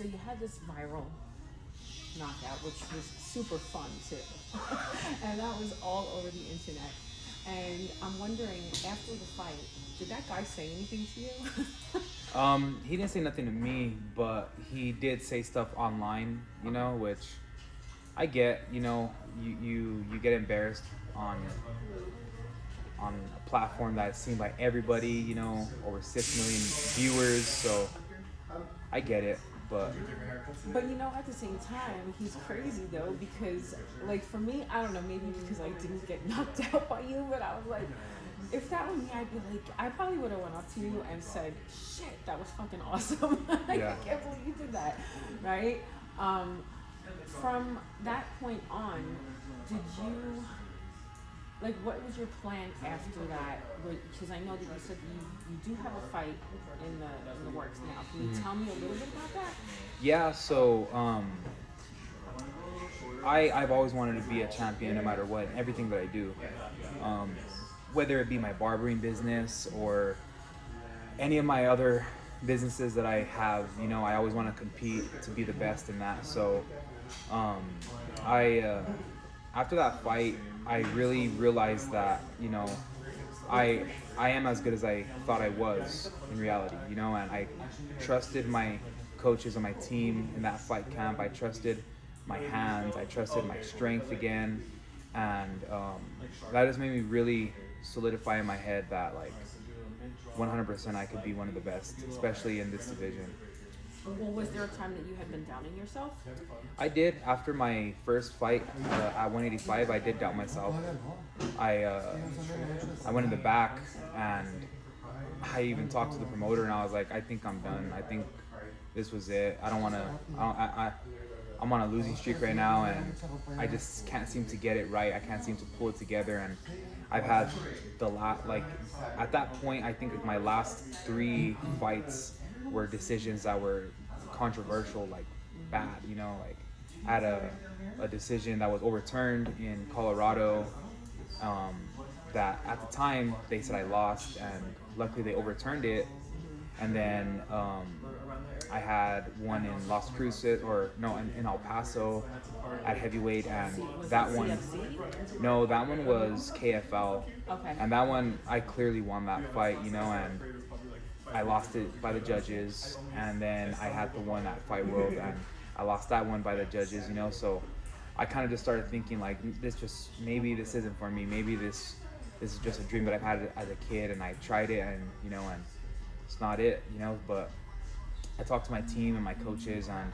So you had this viral knockout, which was super fun too, and that was all over the internet. And I'm wondering, after the fight, did that guy say anything to you? He didn't say nothing to me, but he did say stuff online, which I get. You get embarrassed on a platform that's seen by everybody, over 6 million viewers, so I get it, but At the same time, he's crazy though, because like for me, I don't know, maybe because I didn't get knocked out by you, but I was like, if that were me, I'd be like, I probably would have went up to you and said, shit, that was fucking awesome. Yeah. I can't believe you did that, right? From that point on, did you, like, what was your plan after that? Because I know that you said you do have a fight in the works now. Can you tell me a little bit about that? yeah, so I've always wanted to be a champion no matter what, everything that I do. Whether it be my barbering business or any of my other businesses that I have, I always want to compete to be the best in that. So I after that fight, I really realized that, I am as good as I thought I was in reality, and I trusted my coaches and my team in that fight camp. I trusted my hands, I trusted my strength again, and that just made me really solidify in my head that, like, 100% I could be one of the best, especially in this division. Well, was there a time that you had been doubting yourself? I did. After my first fight at 185, I did doubt myself. I went in the back and I even talked to the promoter and I was like, I think I'm done. I think this was it. I don't want to. I'm on a losing streak right now and I just can't seem to get it right. I can't seem to pull it together, and I've had at that point, I think my last 3 fights were decisions that were controversial, like bad, like I had a decision that was overturned in Colorado, that at the time they said I lost, and luckily they overturned it. And then I had one in Las Cruces, in El Paso at heavyweight, and that one, no, that one was KFL. Okay. And that one, I clearly won that fight, and I lost it by the judges. And then I had the one at Fight World, and I lost that one by the judges, so I kind of just started thinking, like, maybe this isn't for me. Maybe this is just a dream that I've had as a kid, and I tried it, and, and it's not it, but I talked to my team and my coaches, and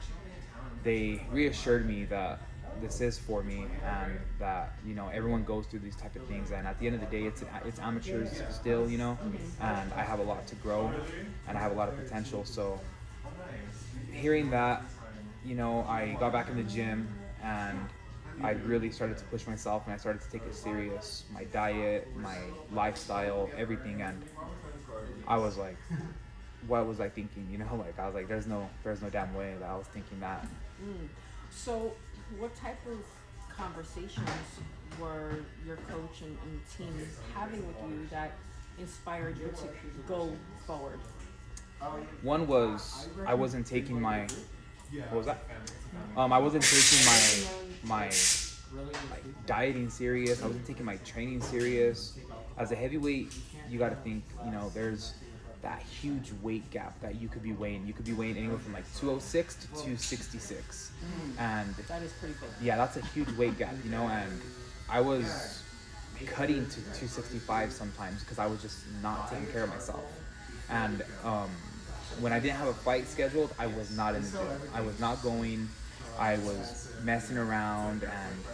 they reassured me that this is for me, and that, everyone goes through these type of things, and at the end of the day, it's amateurs still, and I have a lot to grow, and I have a lot of potential. So hearing that, I got back in the gym, and I really started to push myself, and I started to take it serious, my diet, my lifestyle, everything. And I was like, what was I thinking? I was like, there's no damn way that I was thinking that. So what type of conversations were your coach and team having with you that inspired you to go forward? One was, I wasn't taking my, what was that? I wasn't taking my dieting serious. I wasn't taking my training serious. As a heavyweight, you got to think, there's that huge weight gap that you could be weighing. You could be weighing anywhere from 206 to 266. And that is pretty big. Yeah, that's a huge weight gap, and I was cutting to 265 sometimes because I was just not taking care of myself. And when I didn't have a fight scheduled, I was not in the gym. I was not going. I was messing around, and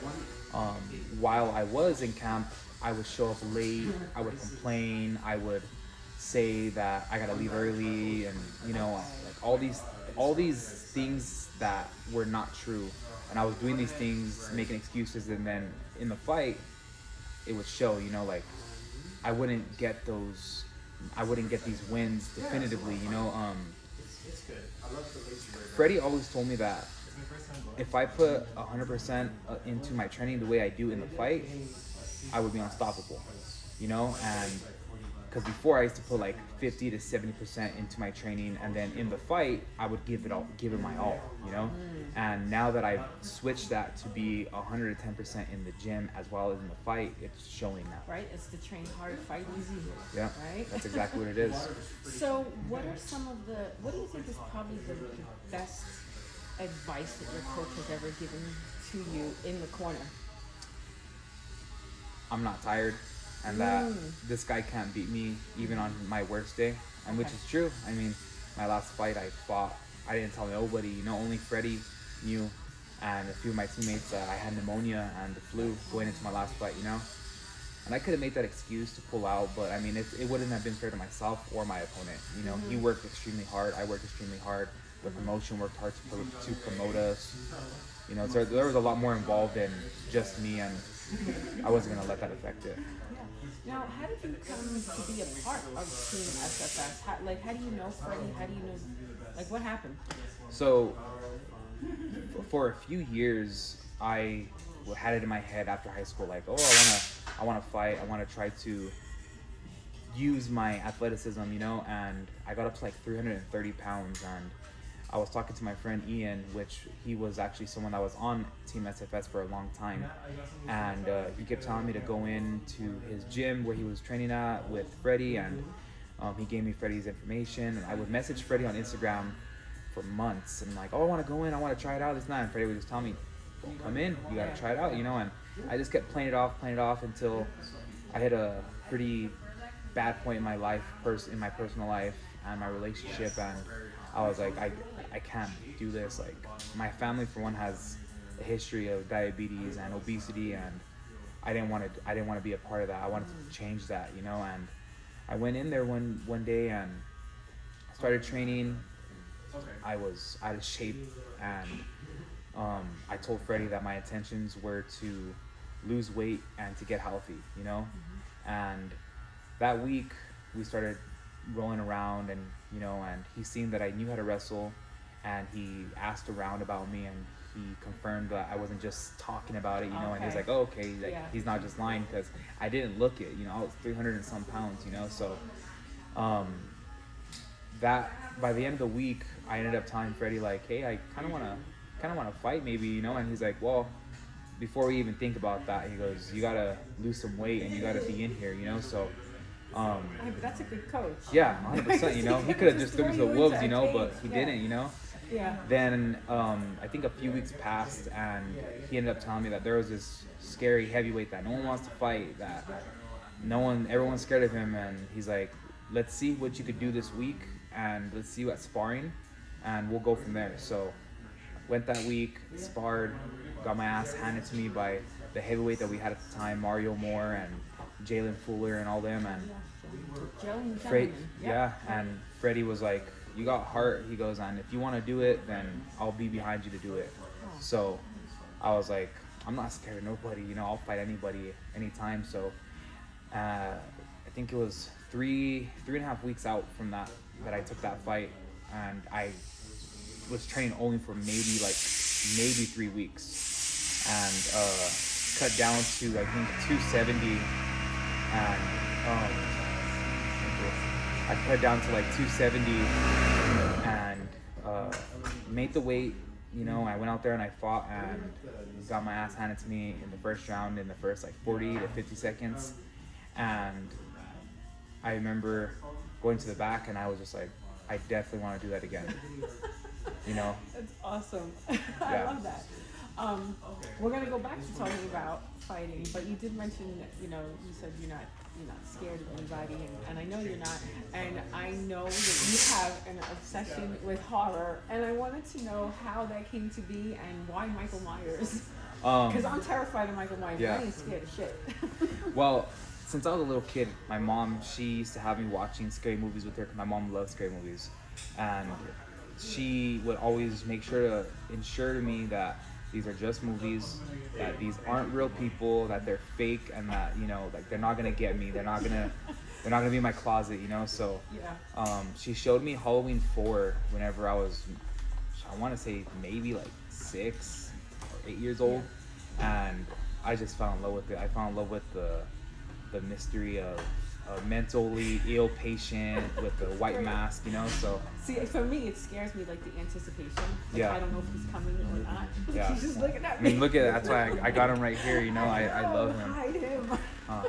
while I was in camp, I would show up late. I would complain. I would say that I gotta leave early, and all these things that were not true. And I was doing these things, making excuses, and then in the fight, it would show. I wouldn't get these wins definitively. Freddie always told me that if I put 100% into my training the way I do in the fight, I would be unstoppable. And because before I used to put like 50 to 70% into my training, and then in the fight I would give it my all, you know. And now that I've switched that to be 110% in the gym as well as in the fight, it's showing now. Right, it's the train hard, fight easy. Yeah, right. that's exactly what it is. So, what are some of the? What do you think is probably the best advice that your coach has ever given to you in the corner? I'm not tired, and that this guy can't beat me even on my worst day, and which is true. I mean, my last fight I fought, I didn't tell nobody, you know, only Freddie knew, and a few of my teammates that I had pneumonia and the flu going into my last fight, you know. And I could have made that excuse to pull out, but I mean, it wouldn't have been fair to myself or my opponent. You know, he worked extremely hard. I worked extremely hard. The promotion worked hard to promote us. You know, so there was a lot more involved than just me, and I wasn't gonna let that affect it. Yeah. Now, how did you come to be a part of Team SFS? How do you know Freddie? How do you know, like, what happened? So, for a few years, I had it in my head after high school, like, oh, I wanna fight. I wanna try to use my athleticism, you know. And I got up to like 330 pounds, and I was talking to my friend Ian, which he was actually someone that was on Team SFS for a long time, and he kept telling me to go into his gym where he was training at with Freddie, and he gave me Freddie's information, and I would message Freddie on Instagram for months, and I'm like, oh, I want to go in, I want to try it out, this night, and Freddie would just tell me, well, come in, you got to try it out, you know. And I just kept playing it off until I hit a pretty bad point in my life, in my personal life and my relationship, and I was like, I can't do this. Like, my family, for one, has a history of diabetes and obesity, and I didn't want to be a part of that. I wanted to change that, you know. And I went in there one day and started training. I was out of shape, and I told Freddie that my intentions were to lose weight and to get healthy, you know. And that week we started rolling around, and you know, and he seen that I knew how to wrestle, and he asked around about me, and he confirmed that I wasn't just talking about it, you know. And he's like, oh, okay, like, he's not just lying, because I didn't look it, you know. I was 300 and some pounds, you know. So that by the end of the week, I ended up telling Freddie, like, hey, I kind of want to fight maybe, you know. And he's like, well, before we even think about that, he goes, you gotta lose some weight and you gotta be in here, you know. So that's a good coach. Yeah, 100%. You know, he could have just threw me to the wolves, you know, but he didn't, you know. Yeah. Then I think a few weeks passed, and he ended up telling me that there was this scary heavyweight that no one wants to fight, that everyone's scared of him, and he's like, let's see what you could do this week, and let's see you at sparring, and we'll go from there. So went that week, sparred, got my ass handed to me by the heavyweight that we had at the time, Mario Moore and Jalen Fuller and all them, and and Freddie was like, you got heart, he goes, and if you want to do it, then I'll be behind you to do it. So I was like, I'm not scared of nobody, you know, I'll fight anybody anytime. So I think it was three and a half weeks out from that I took that fight, and I was training only for maybe 3 weeks, and cut down to I think 270, and I cut down to like 270 and made the weight, you know. I went out there and I fought and got my ass handed to me in the first round in the first like 40 to 50 seconds, and I remember going to the back and I was just like, I definitely want to do that again. You know? That's awesome. I love that. We're gonna go back to talking about fighting, but you did mention, you know, you said you're not scared of anybody, and I know you're not, and I know that you have an obsession with horror, and I wanted to know how that came to be and why Michael Myers. Because I'm terrified of Michael Myers. I ain't scared of shit. Well, since I was a little kid, my mom, she used to have me watching scary movies with her, because my mom loves scary movies, and she would always make sure to ensure to me that these are just movies, that these aren't real people, that they're fake, and that, you know, like, they're not gonna get me, they're not gonna be in my closet, you know. So she showed me Halloween 4 whenever I was, I want to say maybe like 6 or 8 years old, and I just fell in love with it. I fell in love with the mystery of a mentally ill patient with a white mask, you know. So See, for me, it scares me, like the anticipation. Like, Yeah. I don't know if he's coming or not. Yeah. He's just looking at I me. mean, look at that's why I got him right here. You know, I love him. Hide him. Uh,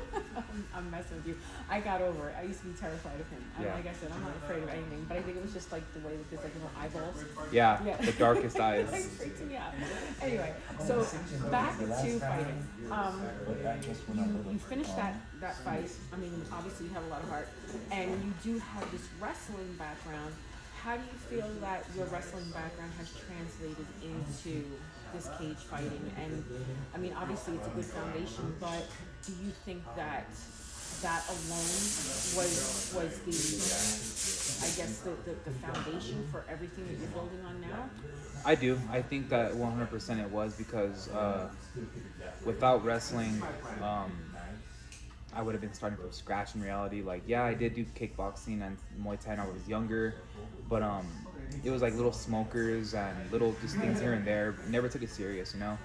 I'm messing with you. I got over it. I used to be terrified of him. And Yeah. like I said, I'm not afraid of anything. But I think it was just like the way with his like little eyeballs. yeah, Yeah. the darkest It eyes. like freaks me out. Anyway, so back to fighting. You finished that fight. I mean, obviously you have a lot of heart, and you do have this wrestling background. How do you feel that your wrestling background has translated into this cage fighting? And I mean, obviously it's a good foundation, but do you think that that alone was the I guess the foundation for everything that you're building on now? I do. I think that 100% it was because without wrestling, I would have been starting from scratch in reality. Like, yeah, I did do kickboxing and Muay Thai when I was younger, but it was like little smokers and little just things here and there. Never took it serious, you know.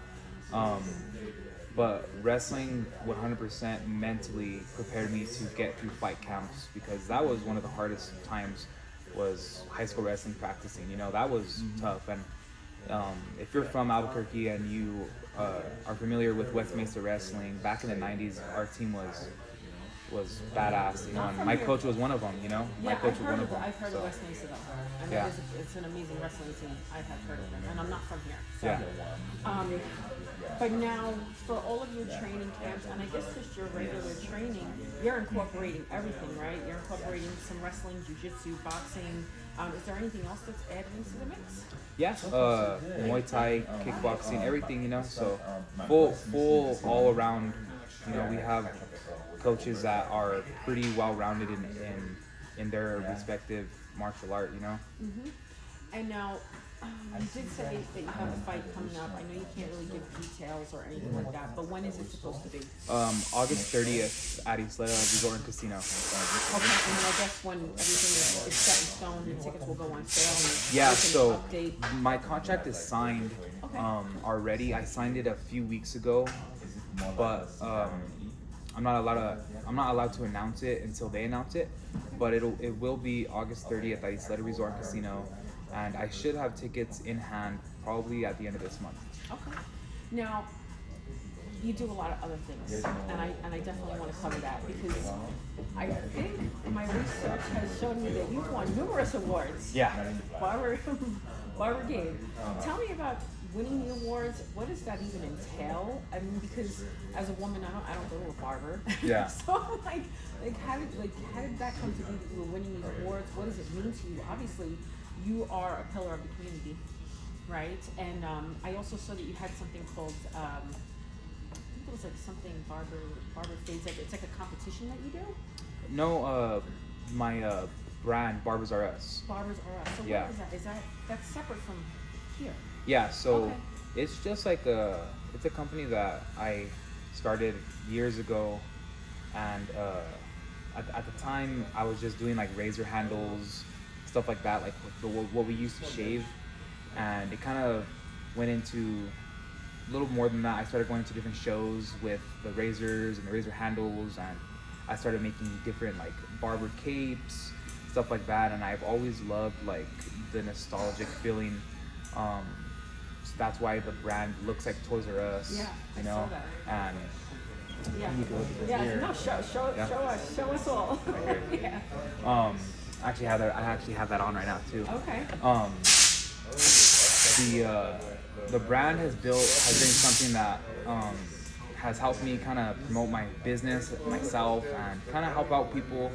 But wrestling 100% mentally prepared me to get through fight camps, because that was one of the hardest times, was high school wrestling practicing. You know, that was tough. And if you're from Albuquerque and you are familiar with West Mesa wrestling, back in the 90s, our team was badass, you know, and my coach was one of them, you know. Yeah, My coach I've was heard one of of them. I've heard of West Mesa though. And Yeah. it's an amazing wrestling team. I have heard of them, and I'm not from here. So. Yeah. But now, for all of your training camps, and I guess just your regular training, you're incorporating everything, right? You're incorporating some wrestling, jiu-jitsu, boxing. Is there anything else that's added into the mix? Yeah, Muay Thai, kickboxing, everything, you know. So full all around. You know, we have coaches that are pretty well rounded in their respective martial art, you know. And now, you did say that you have a fight coming up. I know you can't really give details or anything like that, but when is it supposed to be? August 30th at Isleta Resort and Casino. Okay, and then I guess when everything is set in stone, the tickets will go on sale. And Yeah, we can so update. my contract is signed already. I signed it a few weeks ago, but I'm not allowed to announce it until they announce it. But it will be August 30th at Isleta Resort and Casino, and I should have tickets in hand probably at the end of this month. Okay. Now, you do a lot of other things, and I definitely want to cover that, because I think my research has shown me that you've won numerous awards. Yeah. Barbara Gabe, tell me about winning the awards. What does that even entail? I mean, because as a woman, I don't go to a barber. Yeah. So I'm how did that come to be that you were winning these awards? What does it mean to you? Obviously, you are a pillar of the community, right? And I also saw that you had something called I think it was like something barber fades. It's like a competition that you do. No, my brand Barbers R Us. Barbers R Us. So Yeah. what is that? That's separate from here. Yeah, so Okay. it's just like it's a company that I started years ago, and at the time I was just doing like razor handles, stuff like that, like what we used to shave, and it kind of went into a little more than that. I started going to different shows with the razors and the razor handles, and I started making different like barber capes, stuff like that, and I've always loved like the nostalgic feeling. So that's why the brand looks like Toys R Us, Yeah, you I know, saw that. and Yeah. you can look at this Yeah. here. No, show us all. Yeah. I actually have that on right now too. Okay. The brand has been something that has helped me kind of promote my business, myself, and kind of help out people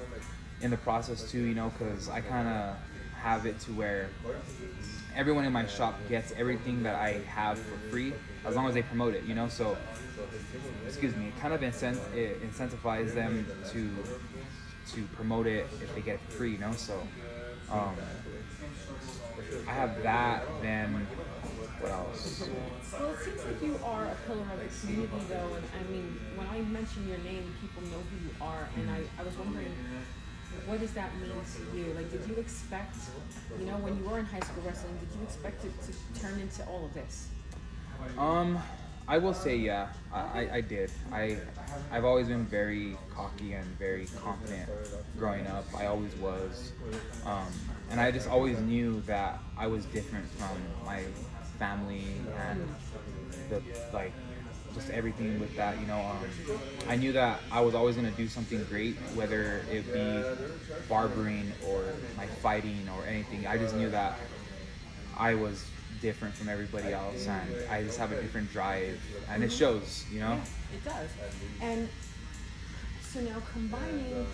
in the process too, you know, because I kind of have it to where everyone in my shop gets everything that I have for free as long as they promote it, you know. So, excuse me, it kind of incentivizes them to promote it if they get it for free, you know. So, I have that. Then what else? Well, it seems like you are a pillar of the community, though, and I mean, when I mention your name, people know who you are, and I was wondering, what does that mean to you? Like, did you expect, you know, when you were in high school wrestling, did you expect it to turn into all of this? I will say, yeah, I did. I've always been very cocky and very confident growing up. I always was, um, and I just always knew that I was different from my family and the like, just everything with that. I knew that I was always gonna do something great, whether it be barbering or my fighting or anything. I just knew that I was different from everybody else, and I just have a different drive, and it shows. Yeah, it does. And so now combining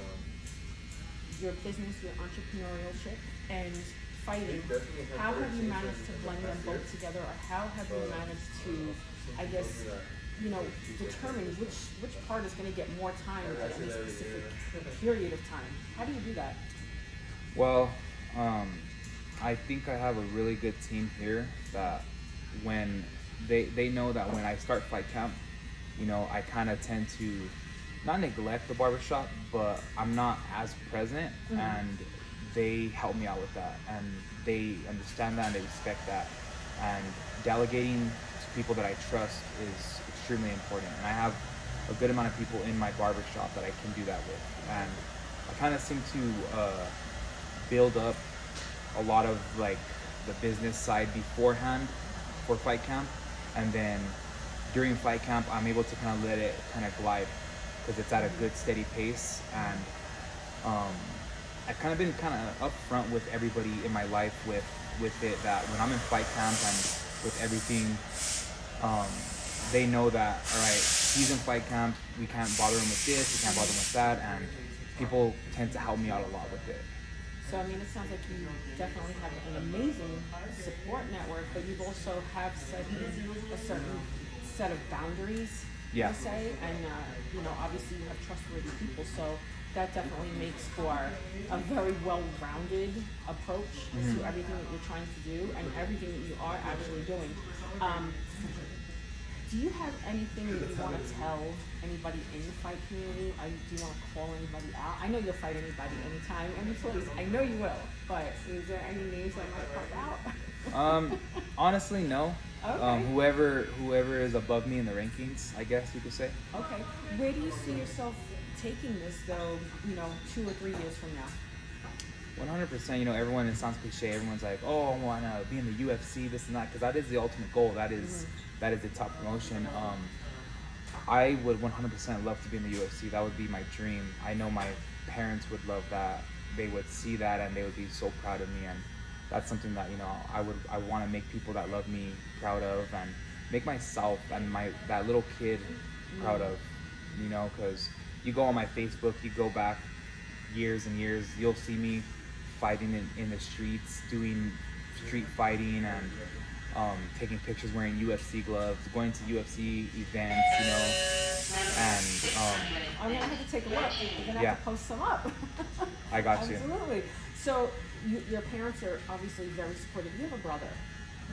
your business, your entrepreneurship, and fighting, how have you managed to blend them both together, or how have you managed to, I guess, determine which part is going to get more time at any specific period of time? How do you do that? Well, I think I have a really good team here that when they know that when I start fight camp, I kind of tend to not neglect the barbershop, but I'm not as present, and they help me out with that, and they understand that and they respect that, and delegating to people that I trust is extremely important, and I have a good amount of people in my barbershop that I can do that with, and I kind of seem to build up a lot of like the business side beforehand for fight camp, and then during fight camp I'm able to kind of let it kind of glide because it's at a good steady pace, and I've kind of been kind of upfront with everybody in my life with it, that when I'm in fight camp and with everything, they know that, all right, he's in fight camp, we can't bother him with this, we can't bother him with that, and people tend to help me out a lot with it. So, I mean, it sounds like you definitely have an amazing support network, but you've also have set a certain set of boundaries, Yeah. per se, and, obviously you have trustworthy people, so that definitely makes for a very well-rounded approach to everything that you're trying to do and everything that you are actually doing. Do you have anything that you want to tell anybody in the fight community? Do you want to call anybody out? I know you'll fight anybody anytime, any place. I know you will, but is there any names that might pop out? Honestly, no. Okay. Whoever is above me in the rankings, I guess you could say. Okay. Where do you see yourself taking this, though, 2 or 3 years from now? 100%. Everyone, it sounds cliche. Everyone's like, oh, I want to be in the UFC, this and that, because that is the ultimate goal. That is the top promotion. I would 100% love to be in the UFC. That would be my dream. I know my parents would love that. They would see that and they would be so proud of me. And that's something that I want to make people that love me proud of, and make myself and that little kid proud of. Because you go on my Facebook, you go back years and years, you'll see me fighting in the streets, doing street fighting, and taking pictures wearing UFC gloves, going to UFC events, and I'm gonna have to take a look. You're gonna have to post some up. I got you. Absolutely. So your parents are obviously very supportive. You have a brother.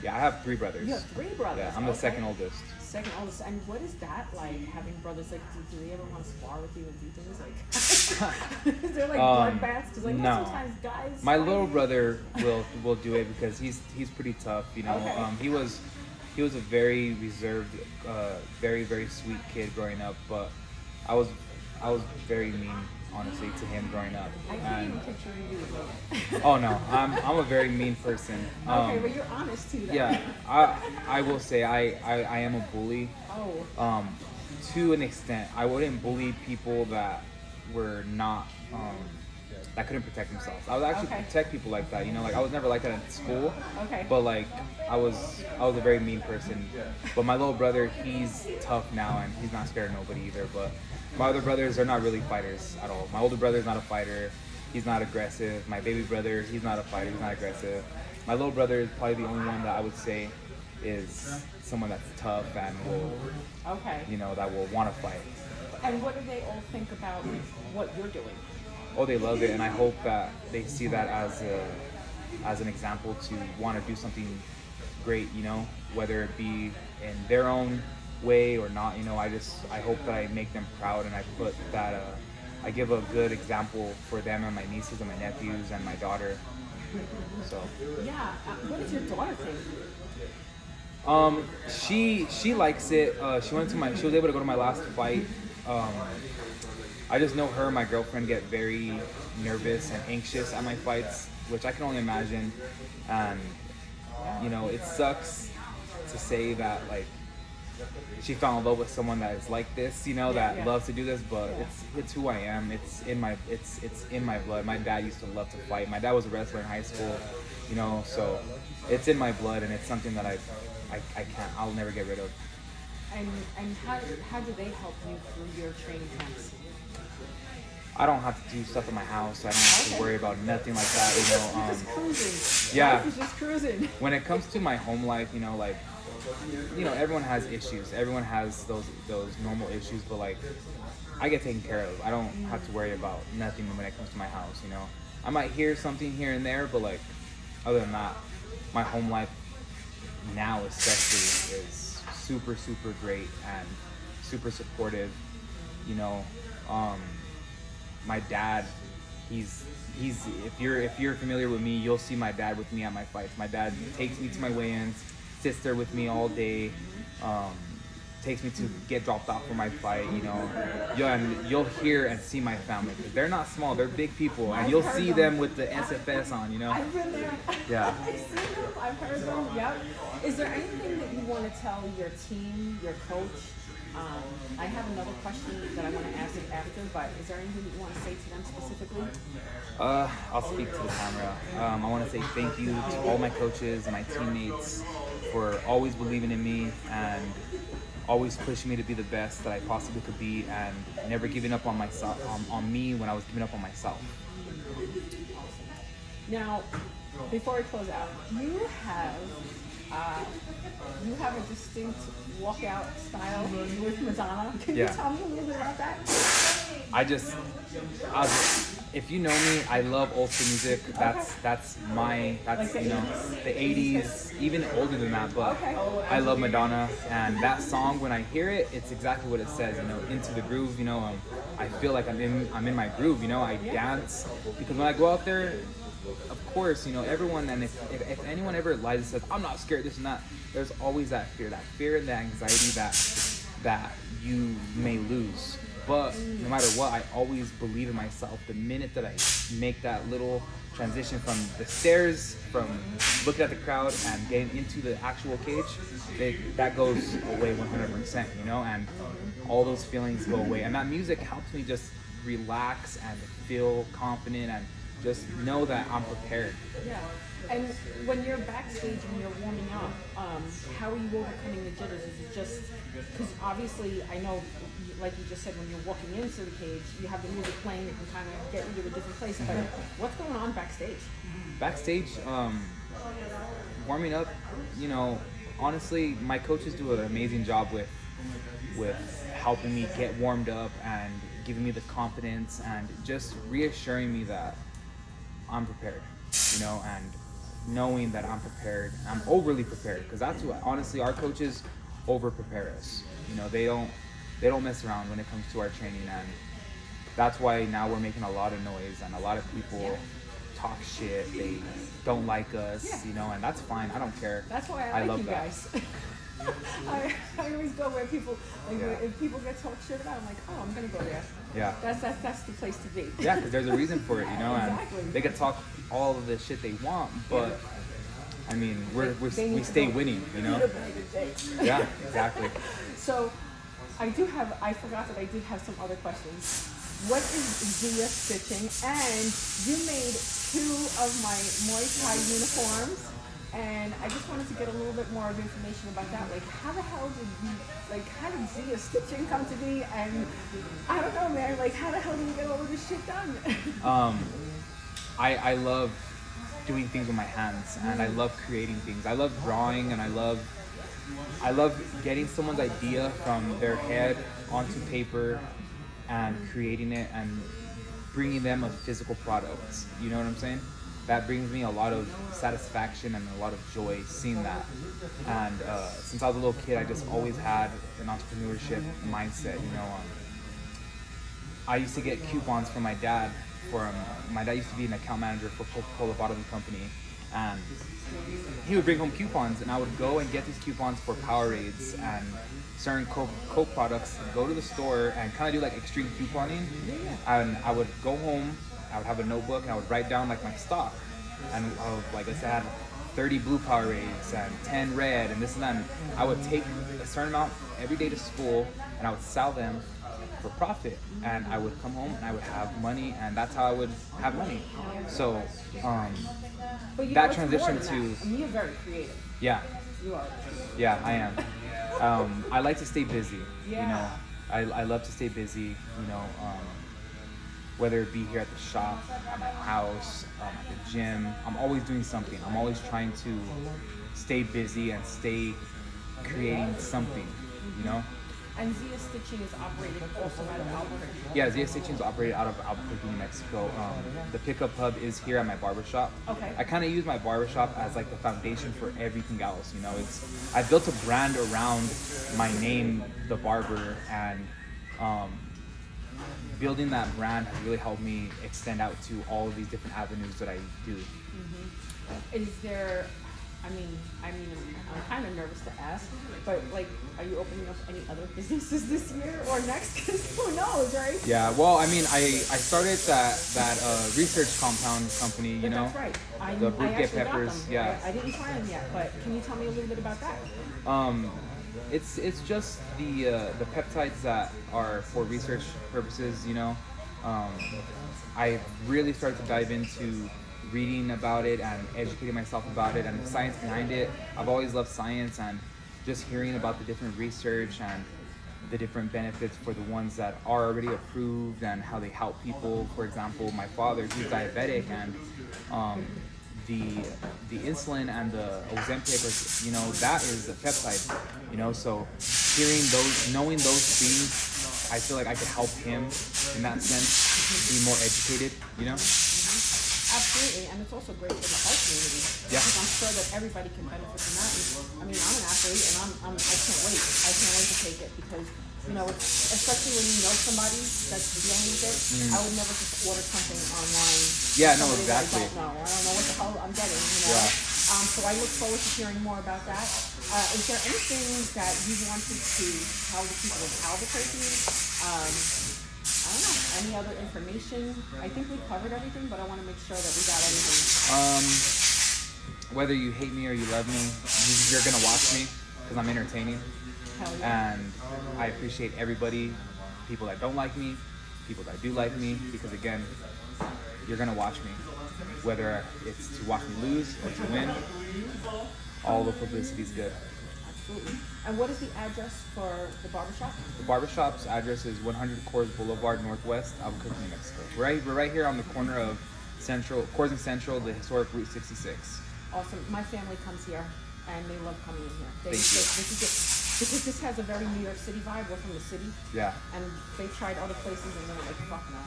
Yeah, I have 3 brothers. You have 3 brothers. Yeah, I'm the second oldest. Second oldest. And what is that like, having brothers? Like, do they ever want to spar with you and do things like? Is there like bloodbaths? Because no. Sometimes guys. My little brother will do it because he's pretty tough. Okay. He was a very reserved, very very sweet kid growing up, but I was very mean, honestly, to him growing up. I can't even picture you. Oh no, I'm a very mean person. Okay, but you're honest too. Then. Yeah, I will say I am a bully. Oh. To an extent, I wouldn't bully people that were not that couldn't protect themselves. I would actually protect people like that. Like I was never like that in school. Okay. But like I was a very mean person. But my little brother, he's tough now and he's not scared of nobody either. But my other brothers are not really fighters at all. My older brother is not a fighter. He's not aggressive. My baby brother, he's not a fighter. He's not aggressive. My little brother is probably the only one that I would say is someone that's tough and will, that will want to fight. And what do they all think about what you're doing? Oh, they love it, and I hope that they see that as an example to want to do something great, whether it be in their own way or not. I hope that I make them proud, and I put that I give a good example for them and my nieces and my nephews and my daughter. So yeah, what does your daughter think? She likes it. She was able to go to my last fight. Um, I just know her and my girlfriend get very nervous and anxious at my fights, which I can only imagine. And it sucks to say that like she fell in love with someone that is like this, that loves to do this, but it's who I am. It's in my blood. My dad used to love to fight. My dad was a wrestler in high school, so it's in my blood, and it's something that I'll never get rid of. And how do they help you through your training camps? I don't have to do stuff in my house. I don't have to worry about nothing like that. You're just cruising. Yeah. Life is just cruising. When it comes to my home life, everyone has issues. Everyone has those normal issues, but like I get taken care of. I don't have to worry about nothing when it comes to my house. I might hear something here and there, but like other than that, my home life now especially is super, super great and super supportive. My dad, he's if you're familiar with me, you'll see my dad with me at my fights. My dad takes me to my weigh-ins, sits there with me all day, takes me to get dropped off for my fight. And you'll hear and see my family. They're not small; they're big people, and you'll see them with the SFS on. I've been there. Yeah. I've seen them. I've heard them. Yep. Is there anything that you want to tell your team, your coach? I have another question that I want to ask after, but is there anything that you want to say to them specifically? I'll speak to the camera. I want to say thank you to all my coaches and my teammates for always believing in me and always pushing me to be the best that I possibly could be, and never giving up on myself, on me when I was giving up on myself. Now, before we close out, you have a distinct walkout style with Madonna. Can you tell me a little bit about that? If you know me, I love old school music. That's like the 80s, even older than that. But I love Madonna, and that song, when I hear it, it's exactly what it says. Into the groove. I feel like I'm in my groove. I dance because when I go out there, of course, everyone, and if anyone ever lies and says, I'm not scared, this and that, there's always that fear and the anxiety that you may lose. But no matter what, I always believe in myself. The minute that I make that little transition from the stairs, from looking at the crowd and getting into the actual cage, that goes away 100%, and all those feelings go away. And that music helps me just relax and feel confident and just know that I'm prepared. Yeah. And when you're backstage and you're warming up, how are you overcoming the jitters? Is it just, because obviously I know, like you just said, when you're walking into the cage, you have the music playing that can kind of get you to a different place. But what's going on backstage? Backstage, warming up, honestly, my coaches do an amazing job with helping me get warmed up and giving me the confidence and just reassuring me that I'm prepared, and knowing that I'm prepared. I'm overly prepared, because that's what, honestly, our coaches over prepare us. They don't mess around when it comes to our training, and that's why now we're making a lot of noise and a lot of people talk shit. They don't like us, and that's fine. I don't care. That's why I like love you that. guys. I always go where people, if people get talked shit about, I'm like, oh, I'm gonna go there. Yeah. That's the place to be. Yeah, because there's a reason for it, Exactly. and they can talk all of the shit they want, but I mean, we stay winning, Yeah, exactly. So, I forgot that I did have some other questions. What is Zia stitching? And you made 2 of my Muay Thai uniforms. And I just wanted to get a little bit more of information about that. Like, how the hell how did Zia stitching come to be? And I don't know, man. Like, how the hell do you get all of this shit done? I love doing things with my hands, and I love creating things. I love drawing, and I love getting someone's idea from their head onto paper and creating it and bringing them a physical product. You know what I'm saying? That brings me a lot of satisfaction and a lot of joy seeing that. And since I was a little kid, I just always had an entrepreneurship mindset. I used to get coupons from my dad. My dad used to be an account manager for Coca-Cola Bottling Company, and he would bring home coupons, and I would go and get these coupons for Powerades and certain Coke products. Go to the store and kind of do like extreme couponing. And I would go home. I would have a notebook and I would write down like my stock. And I would, like, let's say I had 30 blue Powerades and 10 red and this and that. And I would take a certain amount every day to school and I would sell them for profit, and I would come home and I would have money, and that's how I would have money. So But you that know, it's more transition than to that. I mean, you're very creative. yeah, You are. yeah, I am. I like to stay busy. Yeah. You know, I love to stay busy. You know, whether it be here at the shop, at my house, at the gym, I'm always doing something. I'm always trying to stay busy and stay creating something. You know. And Zia Stitching is operated also out of Albuquerque. Yeah, Zia Stitching is operated out of Albuquerque, New Mexico. The pickup hub is here at my barbershop. Okay. I kind of use my barbershop as like the foundation for everything else. You know, I built a brand around my name, The Barber, and building that brand has really helped me extend out to all of these different avenues that I do. Is there? I mean, I'm kind of nervous to ask, but like, are you opening up any other businesses this year or next? Because who knows, right? Yeah, well, I mean, I started that research compound company, you But know, that's right. I Brute actually peppers. got them. Yeah, I didn't try them yet, but can you tell me a little bit about that? it's just the peptides that are for research purposes, you know. I really started to dive into reading about it and educating myself about it and the science behind it. I've always loved science, and just hearing about the different research and the different benefits for the ones that are already approved and how they help people. For example, my father, he's diabetic, and the insulin and the Ozempic, or, you know, that is a peptide, you know. So hearing those, knowing those things, I feel like I could help him in that sense, be more educated, you know. Absolutely, and it's also great for the health community. Yeah. Because I'm sure that everybody can benefit from that. And, I mean, I'm an athlete, and I can't wait. I can't wait to take it because, you know, especially when you know somebody that's dealing with it. I would never just order something online. Yeah, no, Somebody that exactly. I don't know what the hell I'm getting. You know. Yeah. So I look forward to hearing more about that. Is there anything that you wanted to tell the people of Albuquerque? I don't know, any other information? I think we covered everything, but I want to make sure that we got everything. Whether you hate me or you love me, you're gonna watch me because I'm entertaining. Hell yeah. And I appreciate everybody, people that don't like me, people that do like me, because again, you're gonna watch me. Whether it's to watch me lose or to win, all the publicity is good. Absolutely. And what is the address for the barbershop? The barbershop's address is 100 Coors Boulevard Northwest, Albuquerque, New Mexico. We're right here on the corner of Coors and Central, the historic Route 66. Awesome. My family comes here, and they love coming in here. Thank you. Because this has a very New York City vibe. We're from the city. Yeah. And they've tried other places, and they're like, fuck no.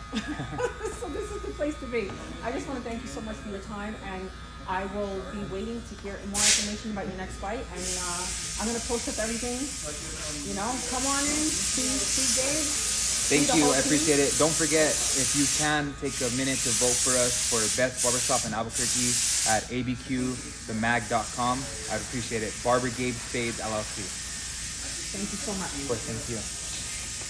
So this is the place to be. I just want to thank you so much for your time, and I will be waiting to hear more information about your next fight, and I'm going to post up everything. You know, come on in, see Gabe. Thank you, I appreciate it. Don't forget, if you can, take a minute to vote for us for Best Barbershop in Albuquerque at abqthemag.com. I'd appreciate it. Barber Gabe Spades LLC. Thank you so much. Of course, thank you.